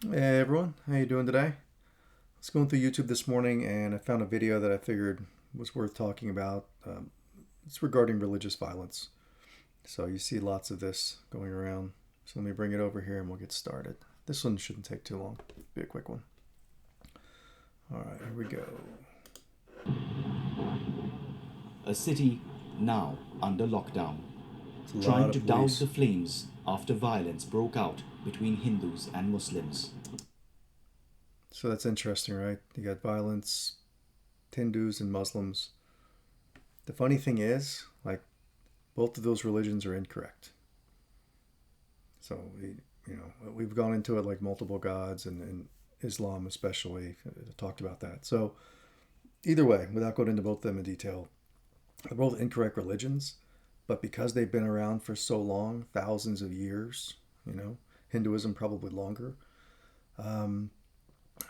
Hey everyone, how you doing today? I was going through YouTube this morning and I found a video that I figured was worth talking about. It's regarding religious violence. So you see lots of this going around. So let me bring it over here and we'll get started. This one shouldn't take too long. Be a quick one. All right, here we go. A city now under lockdown, It's a lot trying to of douse police. the flames after violence broke out between Hindus and Muslims. So that's interesting, right? You got violence, Hindus and Muslims. The funny thing is, like, both of those religions are incorrect. So we've gone into it like multiple gods and Islam especially talked about that. So either way, without going into both of them in detail, they're both incorrect religions, but because they've been around for so long, thousands of years, Hinduism probably longer. Um,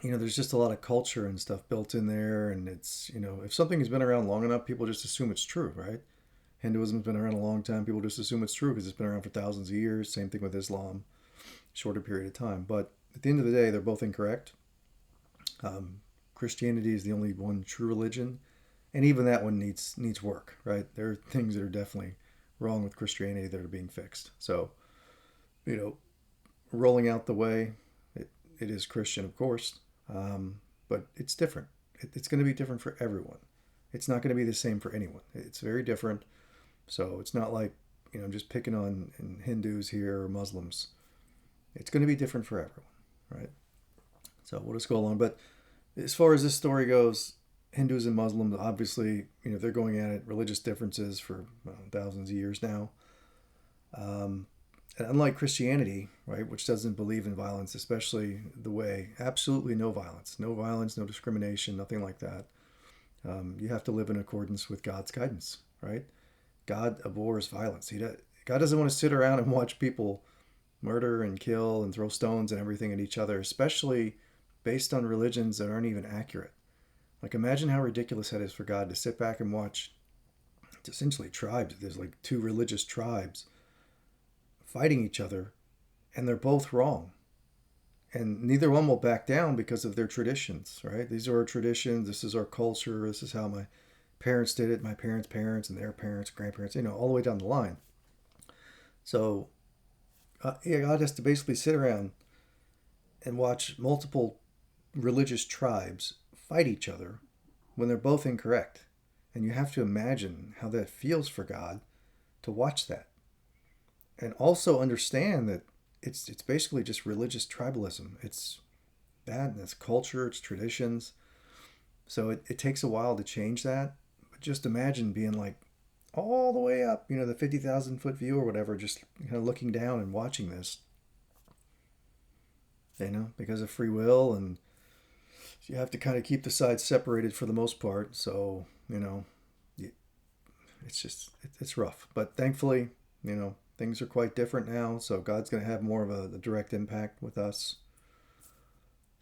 there's just a lot of culture and stuff built in there, and if something has been around long enough, people just assume it's true, right? Hinduism's been around a long time. People just assume it's true because it's been around for thousands of years. Same thing with Islam, shorter period of time. But at the end of the day, they're both incorrect. Um, Christianity is the only one true religion, and even that one needs work, right? There are things that are definitely wrong with Christianity that are being fixed. So, you know, rolling out the way, it is Christian, of course, but it's different. It's going to be different for everyone. It's not going to be the same for anyone. It's very different. So it's not like I'm just picking on Hindus here or Muslims. It's going to be different for everyone, right? So we'll just go along. But as far as this story goes, Hindus and Muslims, obviously, they're going at it, religious differences for thousands of years now. Um, and unlike Christianity, right, which doesn't believe in violence, especially the way, absolutely no violence, no discrimination, nothing like that. You have to live in accordance with God's guidance, right? God abhors violence. God doesn't want to sit around and watch people murder and kill and throw stones and everything at each other, especially based on religions that aren't even accurate. Like, imagine how ridiculous that is for God to sit back and watch essentially tribes. There's like two religious tribes fighting each other, and they're both wrong. And neither one will back down because of their traditions, right? These are our traditions. This is our culture. This is how my parents did it, my parents' parents, and their parents, grandparents, all the way down the line. So, yeah, God has to basically sit around and watch multiple religious tribes fight each other when they're both incorrect. And you have to imagine how that feels for God to watch that. And also understand that it's basically just religious tribalism. It's that, and it's culture, it's traditions. So it takes a while to change that. But just imagine being like all the way up, the 50,000 foot view or whatever, just kind of looking down and watching this, because of free will, and you have to kind of keep the sides separated for the most part. So, it's just, it's rough. But thankfully, things are quite different now. So God's going to have more of a direct impact with us.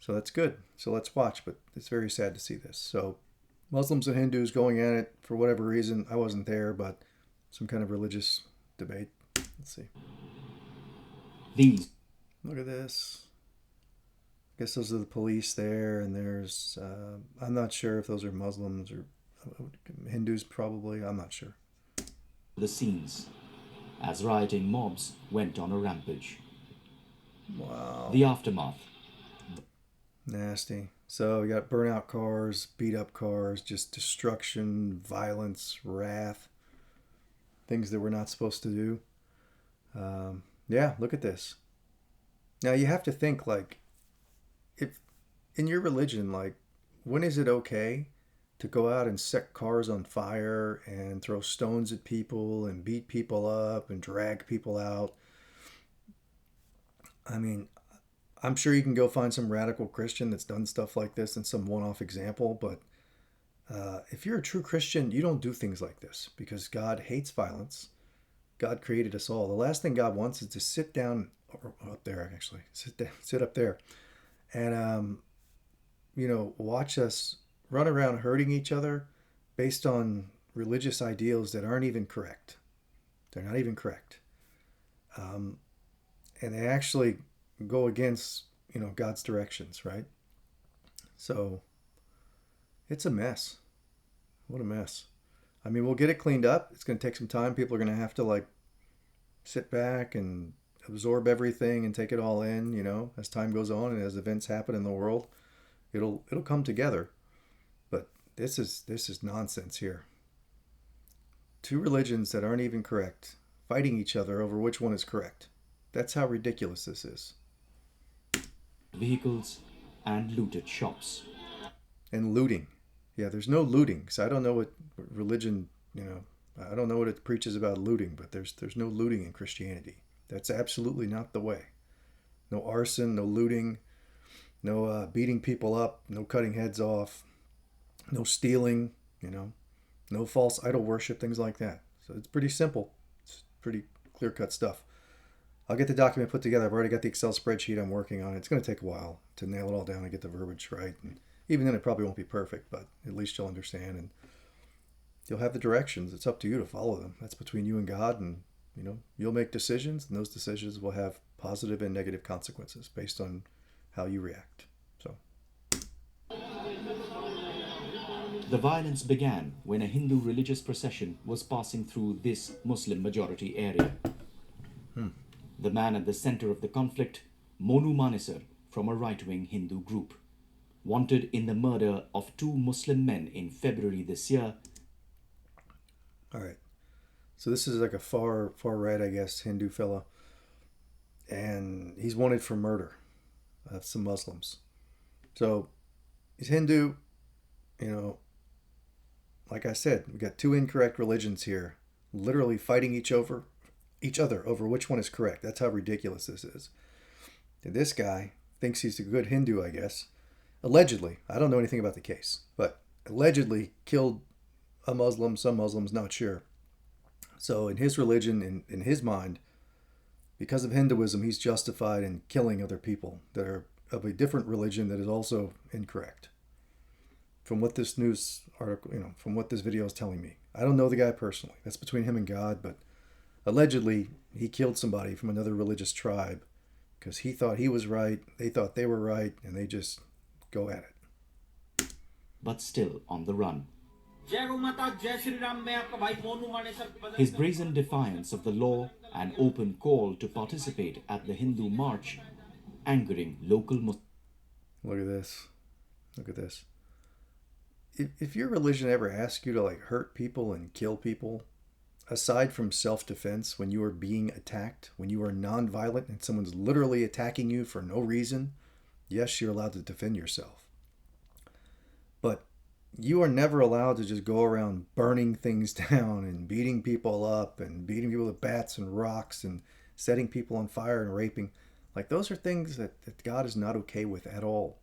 So that's good. So let's watch. But it's very sad to see this. So Muslims and Hindus going at it for whatever reason. I wasn't there, but some kind of religious debate. Let's see. These Look at this. I guess those are the police there, and there's I'm not sure if those are Muslims or Hindus, probably. I'm not sure. are the scenes as rioting mobs went on a rampage. Wow, The aftermath. nasty. So we got burnout cars, beat up cars, just destruction, violence, wrath, things that we're not supposed to do. Yeah, look at this. Now you have to think, like, if in your religion, like, when is it okay to go out and set cars on fire and throw stones at people and beat people up and drag people out? I mean, I'm sure you can go find some radical Christian that's done stuff like this in some one off example, but if you're a true Christian, you don't do things like this because God hates violence. God created us all. The last thing God wants is to sit down, or up there actually, sit up there, and watch us run around hurting each other based on religious ideals that aren't even correct. They're not even correct. Um, and they actually go against, God's directions, right? So it's a mess. What a mess. I mean, we'll get it cleaned up. It's going to take some time. People are going to have to like sit back and absorb everything and take it all in, as time goes on and as events happen in the world. It'll come together. But this is nonsense here. Two religions that aren't even correct, fighting each other over which one is correct. That's how ridiculous this is. Vehicles and looted shops. And looting. Yeah, there's no looting. So I don't know what religion, I don't know what it preaches about looting, but there's no looting in Christianity. That's absolutely not the way. No arson, no looting, no beating people up, no cutting heads off, no stealing, no false idol worship, things like that. So it's pretty simple. It's pretty clear cut stuff. I'll get the document put together. I've already got the Excel spreadsheet I'm working on. It's going to take a while to nail it all down and get the verbiage right. And even then, it probably won't be perfect, but at least you'll understand and you'll have the directions. It's up to you to follow them. That's between you and God, and you'll make decisions, and those decisions will have positive and negative consequences based on how you react. So The violence began when a Hindu religious procession was passing through this Muslim majority area. The man at the center of the conflict, Monu Manesar, from a right-wing Hindu group, wanted in the murder of two Muslim men in February this year. all right. So this is like a far right, I guess, Hindu fella, and he's wanted for murder of some Muslims. So he's Hindu, like I said, we got two incorrect religions here, literally fighting each other over which one is correct. That's how ridiculous this is. And this guy thinks he's a good Hindu, I guess. Allegedly, I don't know anything about the case, but allegedly killed a Muslim, some Muslims, not sure. So in his religion, in his mind, because of Hinduism, he's justified in killing other people that are of a different religion that is also incorrect. From what this news article, from what this video is telling me. I don't know the guy personally. That's between him and God, but allegedly he killed somebody from another religious tribe because he thought he was right, they thought they were right, and they just go at it. But still on the run. His brazen defiance of the law and open call to participate at the Hindu march angering local Muslims. Look at this. Look at this. If your religion ever asks you to like hurt people and kill people, aside from self-defense, when you are being attacked, when you are non-violent and someone's literally attacking you for no reason, yes, you're allowed to defend yourself. But you are never allowed to just go around burning things down and beating people up and beating people with bats and rocks and setting people on fire and raping. Like those are things that God is not okay with at all.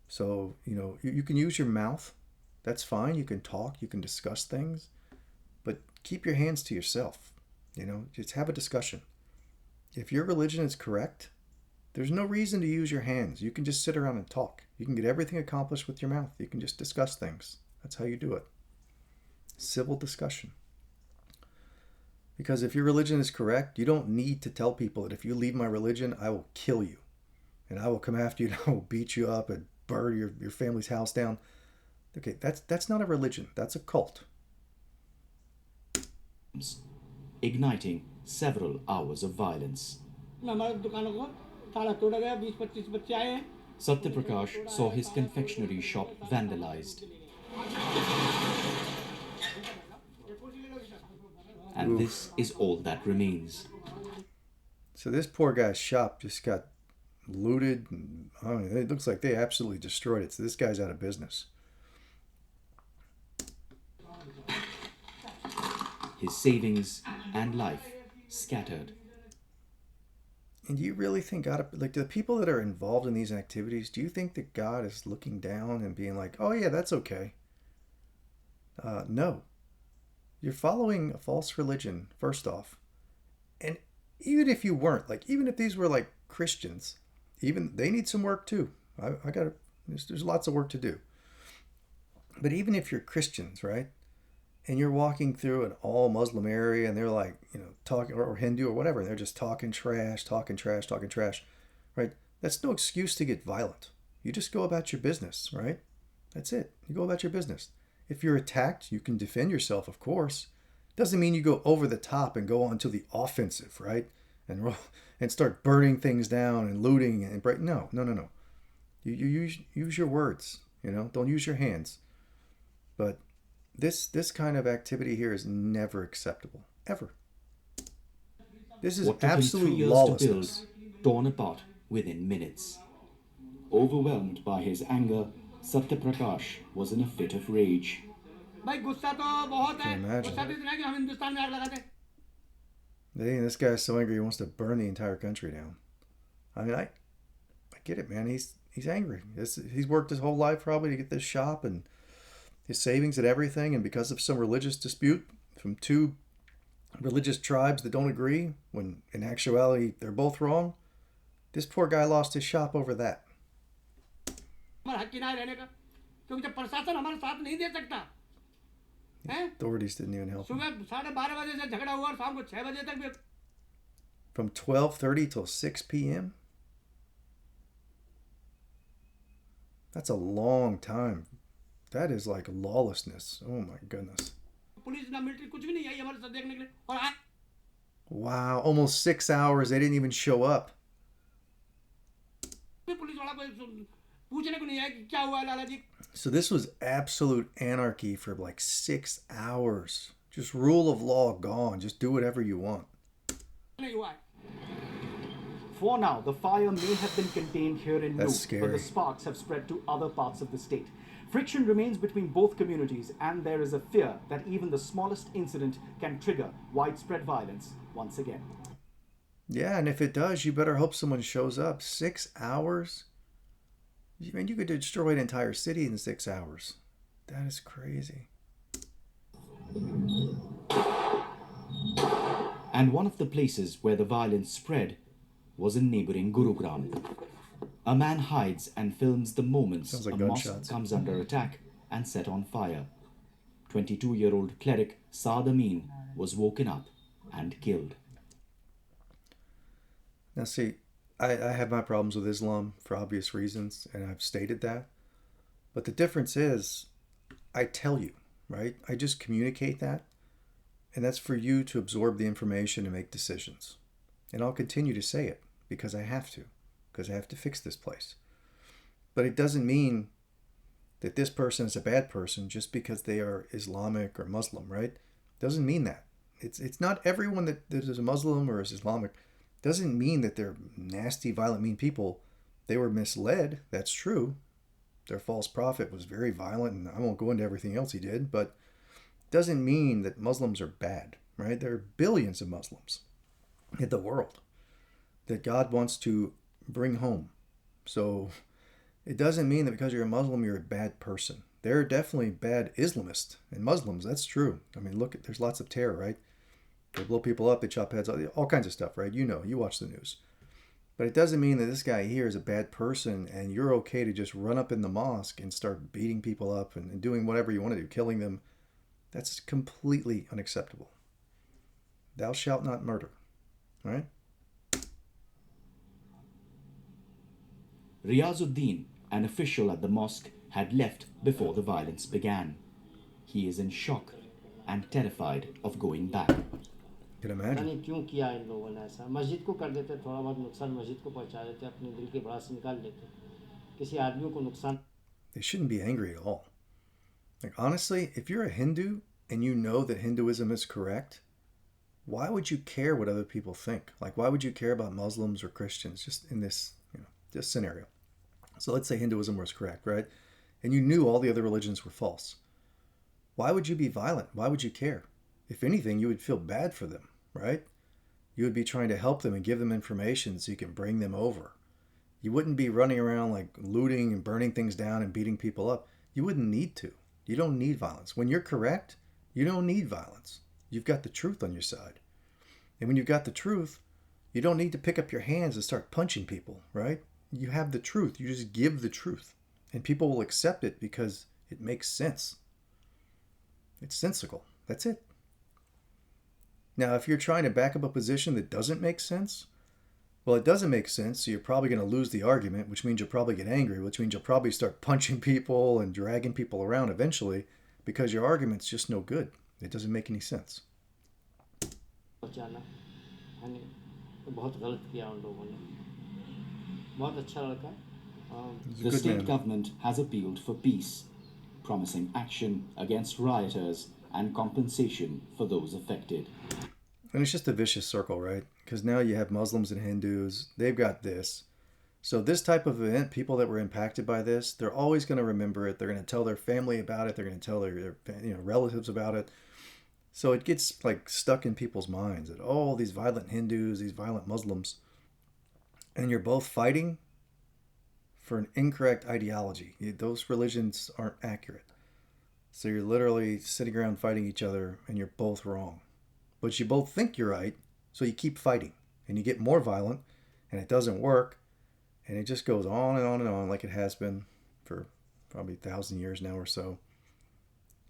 So, you can use your mouth. That's fine. You can talk. You can discuss things. But keep your hands to yourself. Just have a discussion. If your religion is correct, there's no reason to use your hands. You can just sit around and talk. You can get everything accomplished with your mouth. You can just discuss things. That's how you do it. Civil discussion. Because if your religion is correct, you don't need to tell people that if you leave my religion, I will kill you. And I will come after you and I will beat you up and burn your family's house down. Okay, that's not a religion. That's a cult. Igniting several hours of violence. Satyaprakash saw his confectionery shop vandalized. And this is all that remains. So this poor guy's shop just got looted. And, it looks like they absolutely destroyed it. So this guy's out of business. His savings and life scattered. And do you really think God, like the people that are involved in these activities, do you think that God is looking down and being like, oh yeah, that's okay? No. You're following a false religion, first off. And even if you weren't, like even if these were like Christians, even they need some work too. There's lots of work to do. But even if you're Christians, right? And you're walking through an all Muslim area and they're like, talking, or Hindu or whatever, and they're just talking trash, right? That's no excuse to get violent. You just go about your business, right? That's it. You go about your business. If you're attacked, you can defend yourself, of course. Doesn't mean you go over the top and go onto the offensive, right? And and start burning things down and looting and break. No, no, no, no. You use your words. Don't use your hands. But this kind of activity here is never acceptable, ever. This is What took him 3 absolute years to build, lawlessness. torn apart within minutes. Overwhelmed by his anger, Satyaprakash was in a fit of rage. I can imagine. This guy's so angry he wants to burn the entire country down. I mean, I get it, man. He's angry. He's worked his whole life probably to get this shop and his savings and everything, and because of some religious dispute from two religious tribes that don't agree, when in actuality they're both wrong, this poor guy lost his shop over that. Authorities didn't even help him. From 12:30 till 6 p.m. That's a long time. That is like lawlessness. Oh my goodness. Wow, almost 6 hours. They didn't even show up. So this was absolute anarchy for like 6 hours. Just rule of law gone. Just do whatever you want. For now, the fire may have been contained here in That's Nuuk, scary. but the sparks have spread to other parts of the state. Friction remains between both communities, and there is a fear that even the smallest incident can trigger widespread violence once again. Yeah, and if it does, you better hope someone shows up. 6 hours? I mean, you could destroy an entire city in 6 hours. That is crazy. And one of the places where the violence spread was in neighboring Gurugram. A man hides and films the moments Sounds like a gunshots. mosque comes under attack and set on fire. 22-year-old cleric Saad Amin was woken up and killed. Now, see, I have my problems with Islam for obvious reasons, and I've stated that. But the difference is, I tell you, right? I just communicate that, and that's for you to absorb the information and make decisions. And I'll continue to say it because I have to fix this place. But it doesn't mean that this person is a bad person just because they are Islamic or Muslim, right? Doesn't mean that. It's not everyone that is a Muslim or is Islamic. Doesn't mean that they're nasty, violent, mean people. They were misled. That's true. Their false prophet was very violent, and I won't go into everything else he did, but doesn't mean that Muslims are bad, right? There are billions of Muslims in the world that God wants to bring home. So it doesn't mean that because you're a Muslim, you're a bad person. There are definitely bad Islamists and Muslims. That's true. I mean, look, there's lots of terror, right? They blow people up, they chop heads off, all kinds of stuff, right? You watch the news. But it doesn't mean that this guy here is a bad person and you're okay to just run up in the mosque and start beating people up and doing whatever you want to do, killing them. That's completely unacceptable. Thou shalt not murder, right? Riazuddin, an official at the mosque, had left before the violence began. He is in shock and terrified of going back. You can imagine. नहीं क्यों किया इन लोगों ने ऐसा मस्जिद को कर देते थोड़ा बहुत नुकसान मस्जिद को पहुंचा देते अपने दिल की भड़ास निकाल लेते किसी आदमी को नुकसान They shouldn't be angry at all. Like, honestly, if you're a Hindu and you know that Hinduism is correct, why would you care what other people think? Like, why would you care about Muslims or Christians just in this scenario? So let's say Hinduism was correct, right? And you knew all the other religions were false. Why would you be violent? Why would you care? If anything, you would feel bad for them, right? You would be trying to help them and give them information so you can bring them over. You wouldn't be running around like looting and burning things down and beating people up. You wouldn't need to. You don't need violence. When you're correct, you don't need violence. You've got the truth on your side. And when you've got the truth, you don't need to pick up your hands and start punching people, right? You have the truth. You just give the truth. And people will accept it because it makes sense. It's sensical. That's it. Now, if you're trying to back up a position that doesn't make sense, Well, it doesn't make sense, so you're probably going to lose the argument, which means you'll probably get angry, which means you'll probably start punching people and dragging people around eventually because your argument's just no good. It doesn't make any sense. पहुंचाना है नहीं, तो बहुत गलत किया उन लोगों ने। बहुत अच्छा लड़का है। He's a The good state man. government has appealed for peace, promising action against rioters and compensation for those affected. And it's just a vicious circle, right? Because now you have Muslims and Hindus, they've got this. So this type of event, people that were impacted by this, they're always going to remember it. They're going to tell their family about it. They're going to tell their relatives about it. So it gets like stuck in people's minds that, oh, these violent Hindus, these violent Muslims, and you're both fighting for an incorrect ideology. Those religions aren't accurate. So you're literally sitting around fighting each other and you're both wrong. But you both think you're right, so you keep fighting. And you get more violent, and it doesn't work. And it just goes on and on and on like it has been for probably 1,000 years now or so,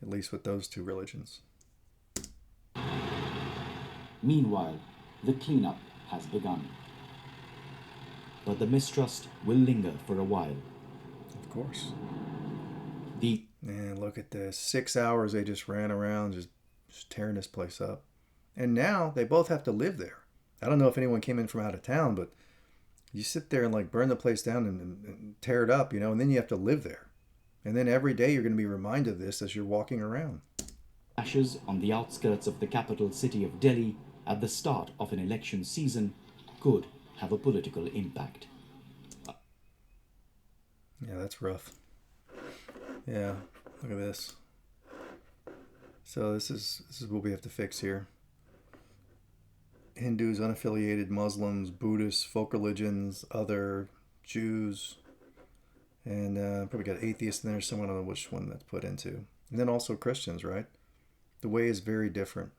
at least with those two religions. Meanwhile, the cleanup has begun. But the mistrust will linger for a while. Of course. The Man, look at this. 6 hours they just ran around just tearing this place up. And now they both have to live there. I don't know if anyone came in from out of town, but you sit there and like burn the place down and tear it up, and then you have to live there. And then every day you're going to be reminded of this as you're walking around. ashes on the outskirts of the capital city of Delhi at the start of an election season could have a political impact. Yeah, that's rough. Yeah, look at this. So this is what we have to fix here. Hindus, unaffiliated Muslims, Buddhists, folk religions, other Jews, and probably got atheists in there. Someone, I don't know which one that's put into. And then also Christians, right? The way is very different.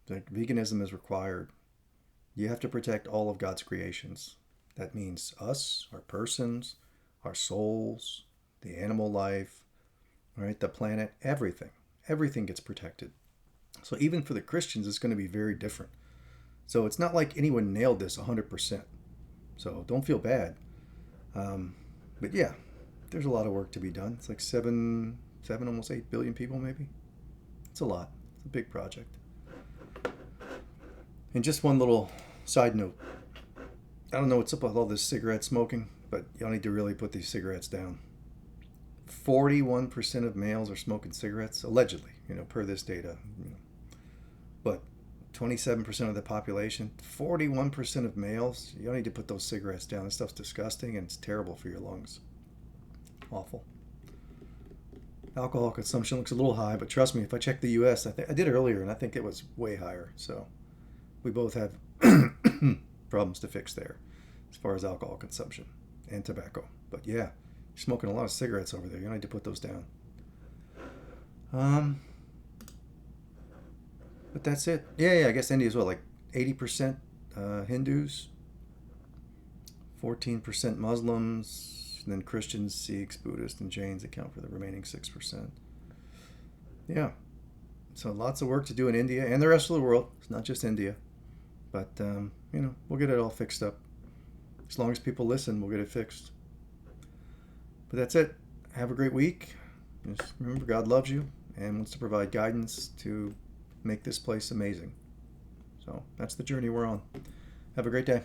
Like veganism is required. You have to protect all of God's creations. That means us, our persons, our souls, the animal life, right? The planet, everything. Everything gets protected. So even for the Christians, it's going to be very different. So it's not like anyone nailed this 100%. So don't feel bad. But yeah, there's a lot of work to be done. It's like 7, almost 8 billion people maybe. It's a lot. It's a big project. And just one little side note. I don't know what's up with all this cigarette smoking, but y'all need to really put these cigarettes down. 41% of males are smoking cigarettes, allegedly, per this data. But 27% of the population, 41% of males, you don't need to put those cigarettes down. This stuff's disgusting and it's terrible for your lungs. Awful. Alcohol consumption looks a little high, but trust me, if I check the US, I did earlier and I think it was way higher. So we both have problems to fix there as far as alcohol consumption and tobacco. But yeah, you're smoking a lot of cigarettes over there. You don't need to put those down. But that's it. Yeah, I guess India is what, like 80% Hindus, 14% Muslims, and then Christians, Sikhs, Buddhists, and Jains account for the remaining 6%. Yeah. So lots of work to do in India and the rest of the world. It's not just India. But, we'll get it all fixed up. As long as people listen, we'll get it fixed. But that's it. Have a great week. Just remember, God loves you and wants to provide guidance to make this place amazing. So that's the journey we're on. Have a great day.